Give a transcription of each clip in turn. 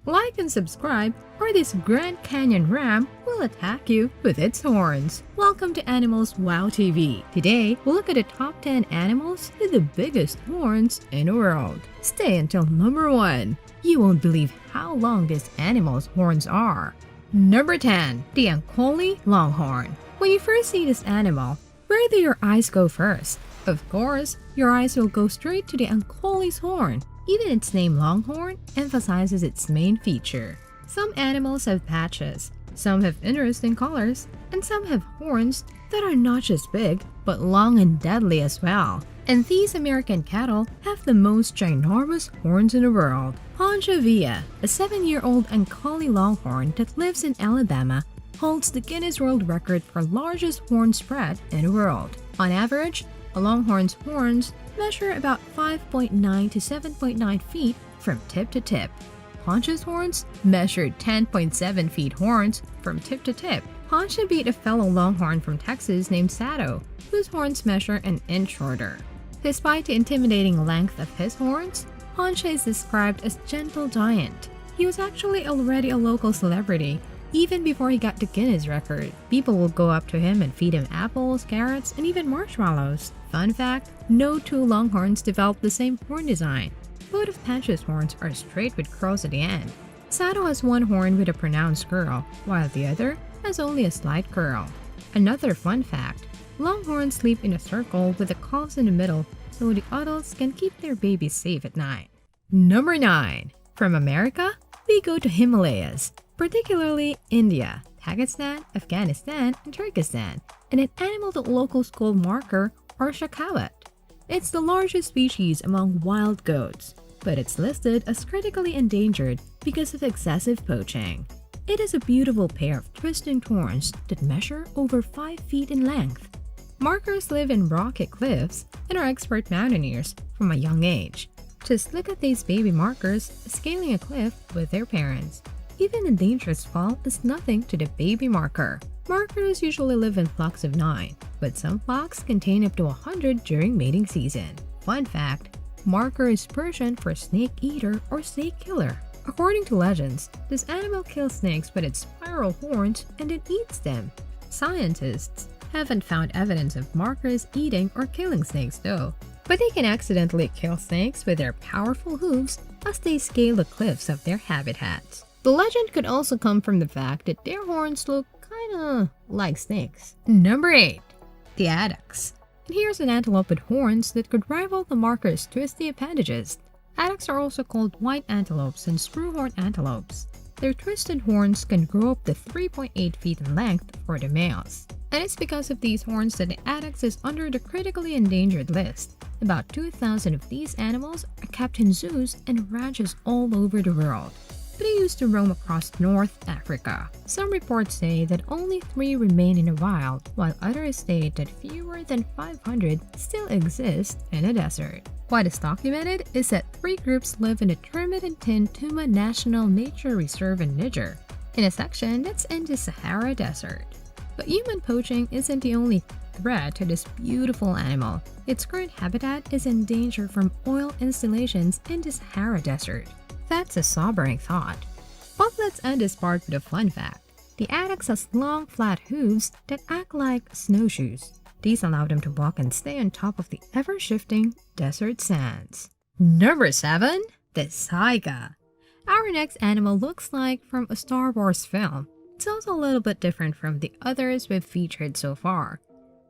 Like and subscribe, or this Grand Canyon ram will attack you with its horns. Welcome to Animals Wow TV. Today, we'll look at the top 10 animals with the biggest horns in the world. Stay until number 1. You won't believe how long this animal's horns are. Number 10. The Ankole Longhorn. When you first see this animal, where do your eyes go first? Of course, your eyes will go straight to the Ankole's horn. Even its name Longhorn emphasizes its main feature. Some animals have patches, some have interesting colors, and some have horns that are not just big, but long and deadly as well. And these American cattle have the most ginormous horns in the world. Villa, a 7-year-old Ankole Longhorn that lives in Alabama, holds the Guinness World Record for largest horn spread in the world. On average, a Longhorn's horns measure about 5.9 to 7.9 feet from tip to tip. Poncha's horns measured 10.7 feet horns from tip to tip. Poncha beat a fellow Longhorn from Texas named Sato, whose horns measure an inch shorter. Despite the intimidating length of his horns, Poncha is described as gentle giant. He was actually already a local celebrity. Even before he got the Guinness record, people would go up to him and feed him apples, carrots, and even marshmallows. Fun fact, no two Longhorns developed the same horn design. Both of Poncha's horns are straight with curls at the end. Sato has one horn with a pronounced curl, while the other has only a slight curl. Another fun fact, Longhorns sleep in a circle with the calves in the middle so the adults can keep their babies safe at night. Number 9. From America, we go to Himalayas, particularly India, Pakistan, Afghanistan, and Turkestan, and an animal that locals call marker or shakawat. It's the largest species among wild goats, but it's listed as critically endangered because of excessive poaching. It has a beautiful pair of twisting horns that measure over 5 feet in length. Markers live in rocky cliffs and are expert mountaineers from a young age. Just look at these baby markers scaling a cliff with their parents. Even a dangerous fall is nothing to the baby marker. Markers usually live in flocks of 9, but some flocks contain up to 100 during mating season. Fun fact, marker is Persian for snake eater or snake killer. According to legends, this animal kills snakes with its spiral horns and then eats them. Scientists haven't found evidence of markers eating or killing snakes though, but they can accidentally kill snakes with their powerful hooves as they scale the cliffs of their habitats. The legend could also come from the fact that their horns look kinda like snakes. Number 8. The addax. And here's an antelope with horns that could rival the marker's twisty appendages. Addax are also called white antelopes and screwhorn antelopes. Their twisted horns can grow up to 3.8 feet in length for the males. And it's because of these horns that the addax is under the critically endangered list. About 2,000 of these animals are kept in zoos and ranches all over the world. But they used to roam across North Africa. Some reports say that only 3 remain in the wild, while others state that fewer than 500 still exist in the desert. What is documented is that 3 groups live in the Termit-and-Tin Tuma National Nature Reserve in Niger, in a section that's in the Sahara Desert. But human poaching isn't the only threat to this beautiful animal. Its current habitat is in danger from oil installations in the Sahara Desert. That's a sobering thought. But let's end this part with a fun fact. The addax has long, flat hooves that act like snowshoes. These allow them to walk and stay on top of the ever-shifting desert sands. Number 7. The Saiga. Our next animal looks like from a Star Wars film. It's also a little bit different from the others we've featured so far.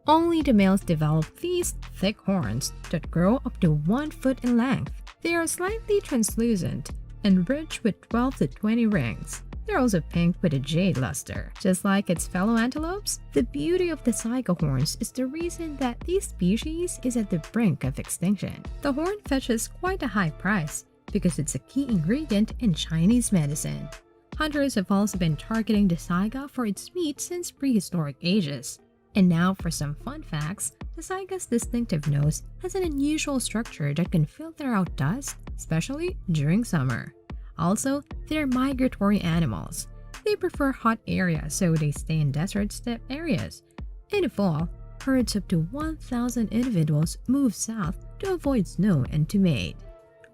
Only the males develop these thick horns that grow up to 1 foot in length. They are slightly translucent and rich with 12 to 20 rings. They're also pink with a jade luster. Just like its fellow antelopes, the beauty of the Saiga horns is the reason that this species is at the brink of extinction. The horn fetches quite a high price because it's a key ingredient in Chinese medicine. Hunters have also been targeting the Saiga for its meat since prehistoric ages. And now for some fun facts, the Saiga's distinctive nose has an unusual structure that can filter out dust, especially during summer. Also, they're migratory animals. They prefer hot areas, so they stay in desert steppe areas. In the fall, herds up to 1,000 individuals move south to avoid snow and to mate.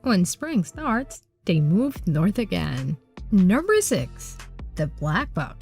When spring starts, they move north again. Number 6. The Blackbuck.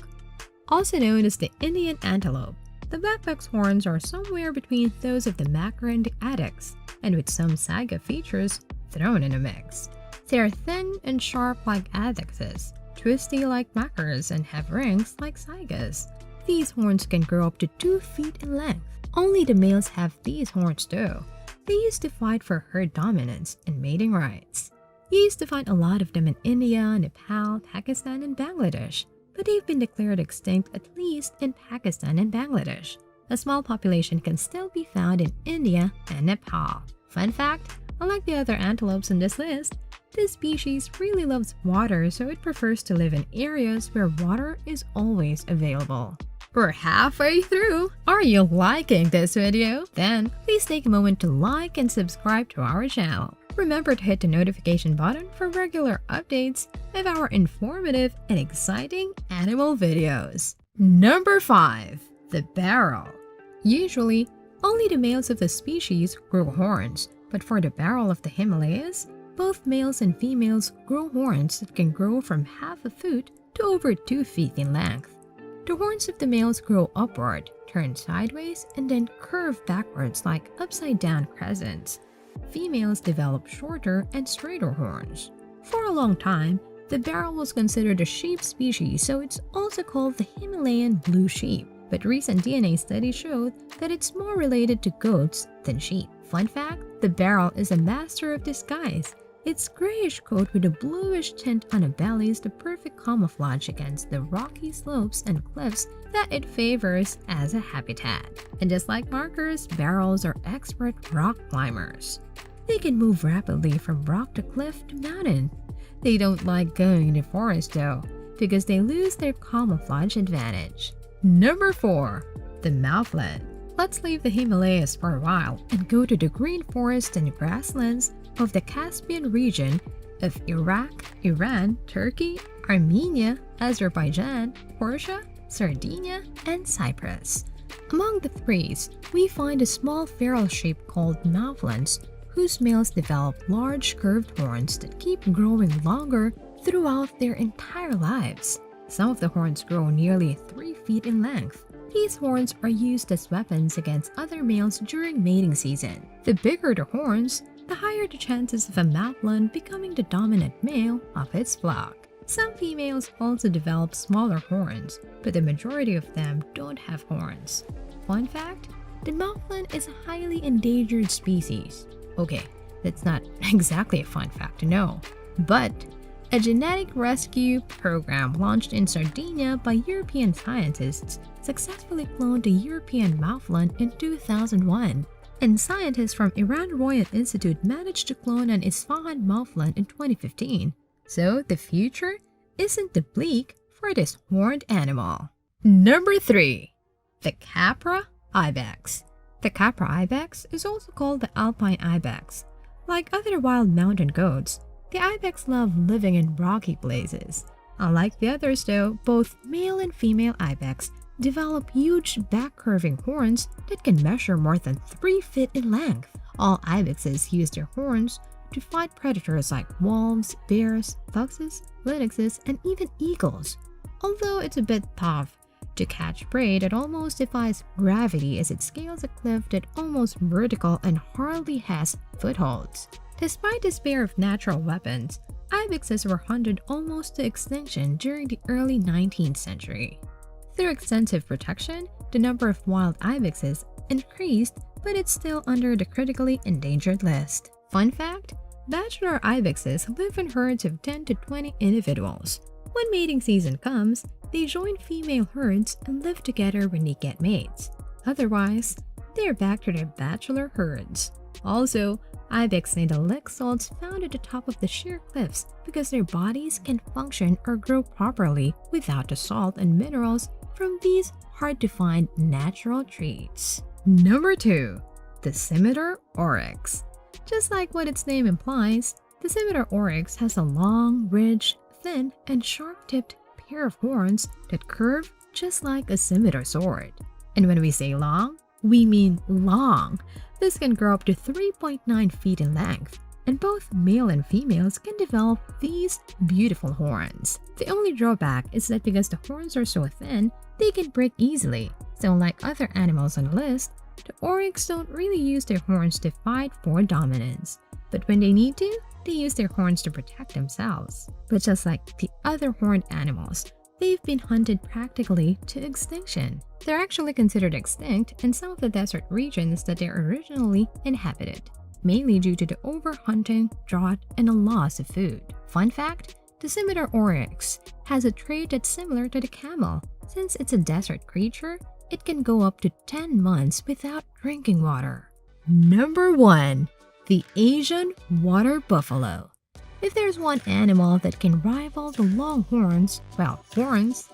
Also known as the Indian antelope, the blackbuck's horns are somewhere between those of the macaque and the ibex, and with some Saiga features thrown in a mix. They are thin and sharp like ibexes, twisty like macaques, and have rings like Saigas. These horns can grow up to 2 feet in length. Only the males have these horns though. They used to fight for herd dominance and mating rights. You used to find a lot of them in India, Nepal, Pakistan, and Bangladesh, but they've been declared extinct at least in Pakistan and Bangladesh. A small population can still be found in India and Nepal. Fun fact, unlike the other antelopes on this list, this species really loves water, so it prefers to live in areas where water is always available. We're halfway through! Are you liking this video? Then please take a moment to like and subscribe to our channel. Remember to hit the notification button for regular updates of our informative and exciting animal videos. Number 5. The Barrel. Usually, only the males of the species grow horns, but for the barrel of the Himalayas, both males and females grow horns that can grow from half a foot to over 2 feet in length. The horns of the males grow upward, turn sideways, and then curve backwards like upside-down crescents. Females develop shorter and straighter horns. For a long time, the barrel was considered a sheep species, so it's also called the Himalayan blue sheep. But recent DNA studies showed that it's more related to goats than sheep. Fun fact, the barrel is a master of disguise. Its grayish coat with a bluish tint on the belly is the perfect camouflage against the rocky slopes and cliffs that it favors as a habitat. And just like markers, barrels are expert rock climbers. They can move rapidly from rock to cliff to mountain. They don't like going in the forest though, because they lose their camouflage advantage. Number 4. The Mouthland. Let's leave the Himalayas for a while and go to the green forest and grasslands of the Caspian region of Iraq, Iran, Turkey, Armenia, Azerbaijan, Persia, Sardinia, and Cyprus. Among the threes, we find a small feral sheep called Mouthlands, whose males develop large curved horns that keep growing longer throughout their entire lives. Some of the horns grow nearly 3 feet in length. These horns are used as weapons against other males during mating season. The bigger the horns, the higher the chances of a Mouthland becoming the dominant male of its flock. Some females also develop smaller horns, but the majority of them don't have horns. Fun fact, the Mouthland is a highly endangered species. Okay, that's not exactly a fun fact to know, but a genetic rescue program launched in Sardinia by European scientists successfully cloned the European Mouthland in 2001. And scientists from Iran Royal Institute managed to clone an Isfahan Mouthland in 2015. So the future isn't too bleak for this horned animal. Number 3. The Capra Ibex. The Capra Ibex is also called the Alpine Ibex. Like other wild mountain goats, the ibex love living in rocky places. Unlike the others though, both male and female ibex develop huge back-curving horns that can measure more than 3 feet in length. All ibexes use their horns to fight predators like wolves, bears, foxes, lynxes, and even eagles. Although it's a bit tough to catch prey that almost defies gravity as it scales a cliff that almost vertical and hardly has footholds. Despite this pair of natural weapons, ibexes were hunted almost to extinction during the early 19th century. Through extensive protection, the number of wild ibexes increased, but it's still under the critically endangered list. Fun fact, bachelor ibexes live in herds of 10 to 20 individuals. When mating season comes, they join female herds and live together when they get mates. Otherwise, they're back to their bachelor herds. Also, ibex need the lick salts found at the top of the sheer cliffs because their bodies can function or grow properly without the salt and minerals from these hard-to-find natural treats. Number 2. The Scimitar Oryx. Just like what its name implies, the Scimitar Oryx has a long, ridged, thin, and sharp-tipped pair of horns that curve just like a scimitar sword. And when we say long, we mean long. This can grow up to 3.9 feet in length. and both male and females can develop these beautiful horns. The only drawback is that because the horns are so thin, they can break easily. So like other animals on the list, the oryx don't really use their horns to fight for dominance. But when they need to, they use their horns to protect themselves. But just like the other horned animals, they've been hunted practically to extinction. They're actually considered extinct in some of the desert regions that they originally inhabited, mainly due to the overhunting, drought, and a loss of food. Fun fact, the Scimitar Oryx has a trait that's similar to the camel. Since it's a desert creature, it can go up to 10 months without drinking water. Number 1. The Asian water buffalo. If there's one animal that can rival the longhorns, well, horns,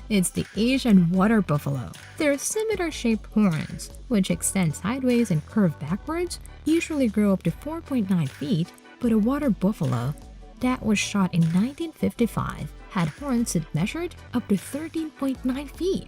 it's the Asian water buffalo. Their scimitar-shaped horns, which extend sideways and curve backwards, usually grow up to 4.9 feet, but a water buffalo that was shot in 1955 had horns that measured up to 13.9 feet.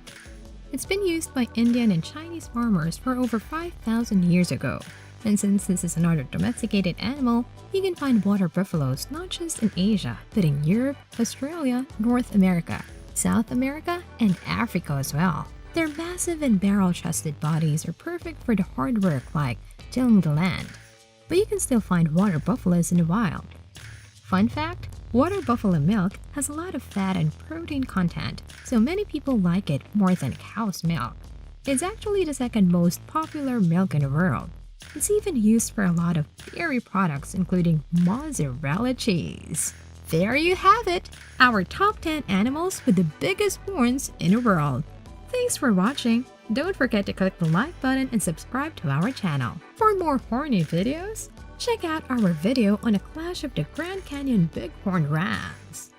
It's been used by Indian and Chinese farmers for over 5,000 years ago. And since this is another domesticated animal, you can find water buffaloes not just in Asia, but in Europe, Australia, North America, South America, and Africa as well. Their massive and barrel-chested bodies are perfect for the hard work like tilling the land. But you can still find water buffaloes in the wild. Fun fact, water buffalo milk has a lot of fat and protein content, so many people like it more than cow's milk. It's actually the second most popular milk in the world. It's even used for a lot of dairy products including mozzarella cheese. There you have it, our top 10 animals with the biggest horns in the world. Thanks for watching. Don't forget to click the like button and subscribe to our channel. For more horny videos, check out our video on a clash of the Grand Canyon bighorn rams.